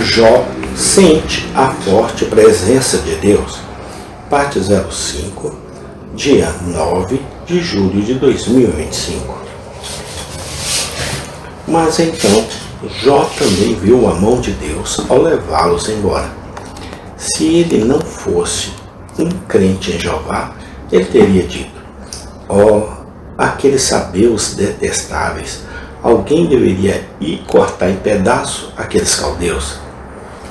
Jó sente a forte presença de Deus. Parte 05, dia 9 de julho de 2025. Mas então, Jó também viu a mão de Deus ao levá-los embora. Se ele não fosse um crente em Jeová, ele teria dito: aqueles sabeus detestáveis, alguém deveria ir cortar em pedaços aqueles caldeus.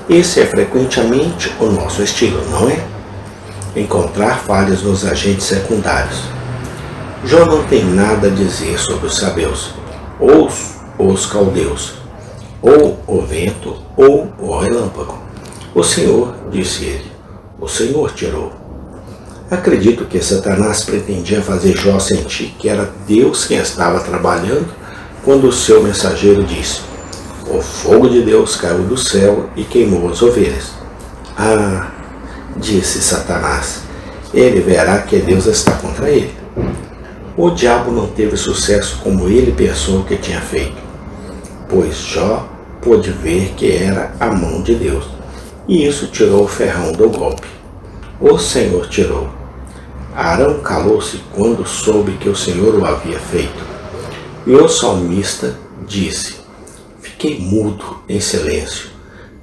Esse é frequentemente o nosso estilo, não é? Encontrar falhas nos agentes secundários. Jó não tem nada a dizer sobre os sabeus, ou os caldeus, ou o vento, ou o relâmpago. O Senhor, disse ele, o Senhor tirou. Acredito que Satanás pretendia fazer Jó sentir que era Deus quem estava trabalhando quando o seu mensageiro disse: o fogo de Deus caiu do céu e queimou as ovelhas. Disse Satanás, ele verá que Deus está contra ele. O diabo não teve sucesso como ele pensou que tinha feito, pois Jó pôde ver que era a mão de Deus, e isso tirou o ferrão do golpe. O Senhor tirou. Arão calou-se quando soube que o Senhor o havia feito. E o salmista disse: fiquei mudo em silêncio,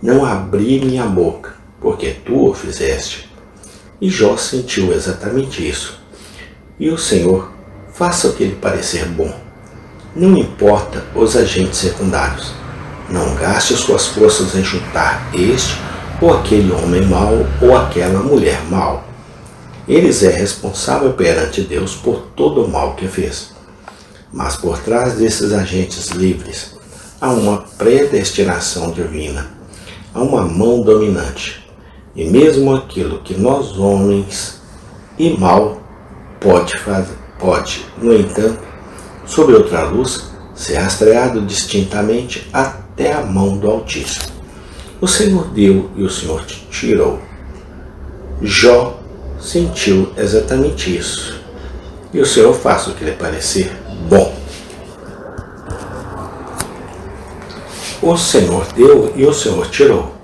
não abri minha boca, porque tu o fizeste. E Jó sentiu exatamente isso. E o Senhor faça o que lhe parecer bom. Não importa os agentes secundários. Não gaste suas forças em chutar este ou aquele homem mau ou aquela mulher mau. Eles é responsável perante Deus por todo o mal que fez. Mas por trás desses agentes livres há uma predestinação divina, há uma mão dominante. E mesmo aquilo que nós homens e mal pode, no entanto, sob outra luz, ser rastreado distintamente até a mão do Altíssimo. O Senhor deu e o Senhor tirou. Jó sentiu exatamente isso. E o Senhor faça o que lhe parecer bom. O Senhor deu e o Senhor tirou.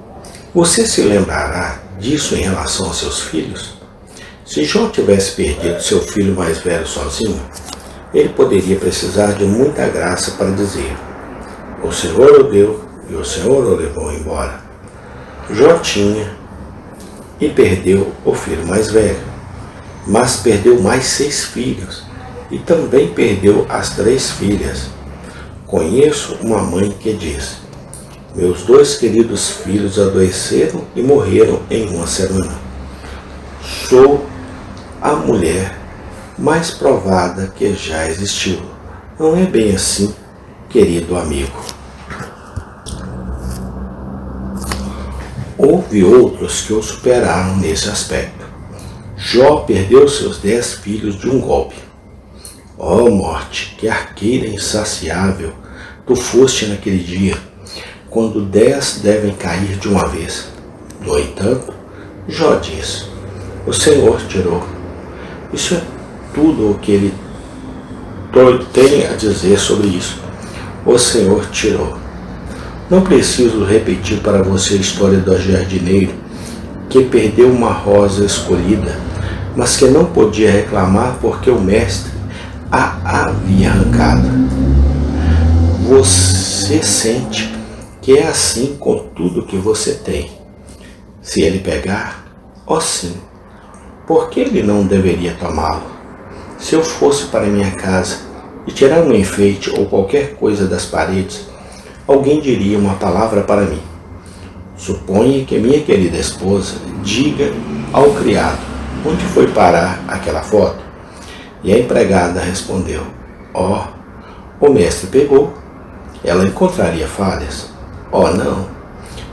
Você se lembrará disso em relação aos seus filhos? Se Jó tivesse perdido seu filho mais velho sozinho, ele poderia precisar de muita graça para dizer: o Senhor o deu e o Senhor o levou embora. Jó tinha e perdeu o filho mais velho, mas perdeu mais 6 filhos e também perdeu as 3 filhas. Conheço uma mãe que diz: meus 2 queridos filhos adoeceram e morreram em uma semana. Sou a mulher mais provada que já existiu. Não é bem assim, querido amigo. Houve outros que o superaram nesse aspecto. Jó perdeu seus 10 filhos de um golpe. Morte, que arqueira insaciável tu foste naquele dia, quando 10 devem cair de uma vez. No entanto, Jó disse: o Senhor tirou. Isso é tudo o que ele tem a dizer sobre isso. O Senhor tirou. Não preciso repetir para você a história do jardineiro que perdeu uma rosa escolhida, mas que não podia reclamar porque o mestre a havia arrancado. Você sente que é assim com tudo que você tem. Se ele pegar, sim, por que ele não deveria tomá-lo? Se eu fosse para minha casa e tirar um enfeite ou qualquer coisa das paredes, alguém diria uma palavra para mim. Suponha que minha querida esposa diga ao criado onde foi parar aquela foto. E a empregada respondeu: o mestre pegou. Ela encontraria falhas? Não.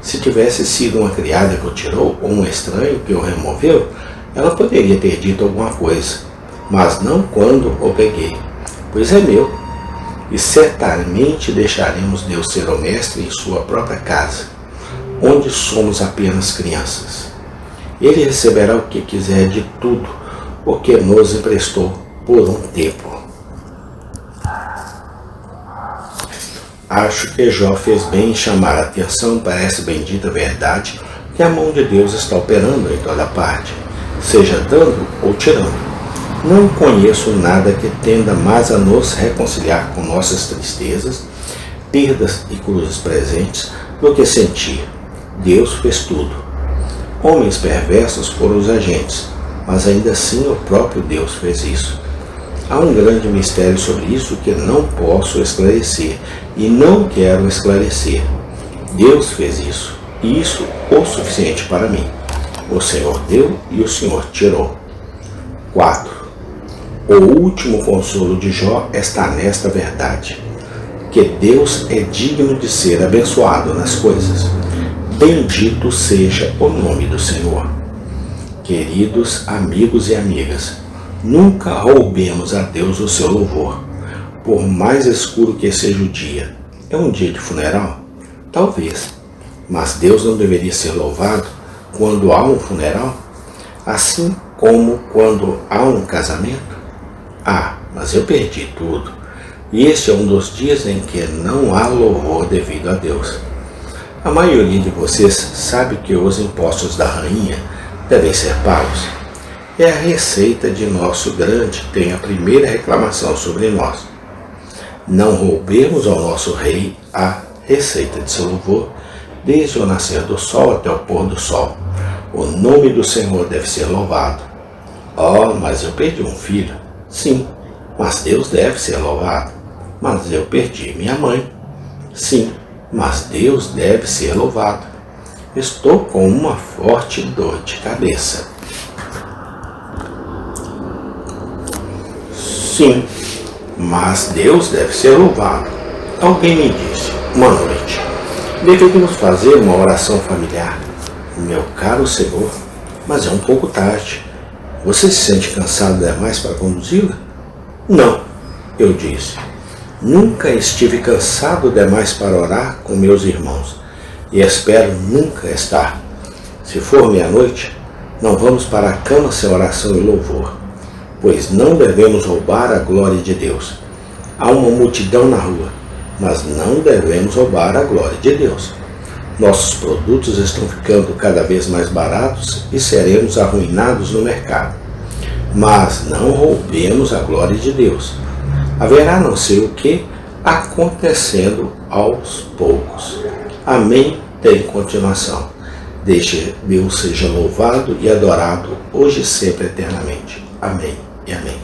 Se tivesse sido uma criada que o tirou ou um estranho que o removeu, ela poderia ter dito alguma coisa, mas não quando o peguei, pois é meu. E certamente deixaremos Deus ser o mestre em sua própria casa, onde somos apenas crianças. Ele receberá o que quiser de tudo o que nos emprestou por um tempo. Acho que Jó fez bem em chamar a atenção para essa bendita verdade que a mão de Deus está operando em toda parte, seja dando ou tirando. Não conheço nada que tenda mais a nos reconciliar com nossas tristezas, perdas e cruzes presentes do que sentir: Deus fez tudo. Homens perversos foram os agentes, mas ainda assim o próprio Deus fez isso. Há um grande mistério sobre isso que não posso esclarecer e não quero esclarecer. Deus fez isso, e isso o suficiente para mim. O Senhor deu e o Senhor tirou. 4. O último consolo de Jó está nesta verdade: que Deus é digno de ser abençoado nas coisas. Bendito seja o nome do Senhor. Queridos amigos e amigas, nunca roubemos a Deus o seu louvor. Por mais escuro que seja o dia, é um dia de funeral? Talvez. Mas Deus não deveria ser louvado quando há um funeral? Assim como quando há um casamento? Ah, mas eu perdi tudo. E este é um dos dias em que não há louvor devido a Deus. A maioria de vocês sabe que os impostos da rainha devem ser pagos. É a receita de nosso grande que tem a primeira reclamação sobre nós. Não roubemos ao nosso rei a receita de seu louvor, desde o nascer do sol até o pôr do sol. O nome do Senhor deve ser louvado. Oh, mas eu perdi um filho. Sim, mas Deus deve ser louvado. Mas eu perdi minha mãe. Sim, mas Deus deve ser louvado. Estou com uma forte dor de cabeça. Sim, mas Deus deve ser louvado. Alguém me disse, uma noite, deveríamos fazer uma oração familiar. Meu caro Senhor, mas é um pouco tarde. Você se sente cansado demais para conduzi-la? Não, eu disse. Nunca estive cansado demais para orar com meus irmãos, e espero nunca estar. Se for meia-noite, não vamos para a cama sem oração e louvor, pois não devemos roubar a glória de Deus. Há uma multidão na rua, mas não devemos roubar a glória de Deus. Nossos produtos estão ficando cada vez mais baratos e seremos arruinados no mercado. Mas não roubemos a glória de Deus. Haverá não sei o que acontecendo aos poucos. Amém tem continuação. Deixe Deus seja louvado e adorado hoje e sempre eternamente. Amém e amém.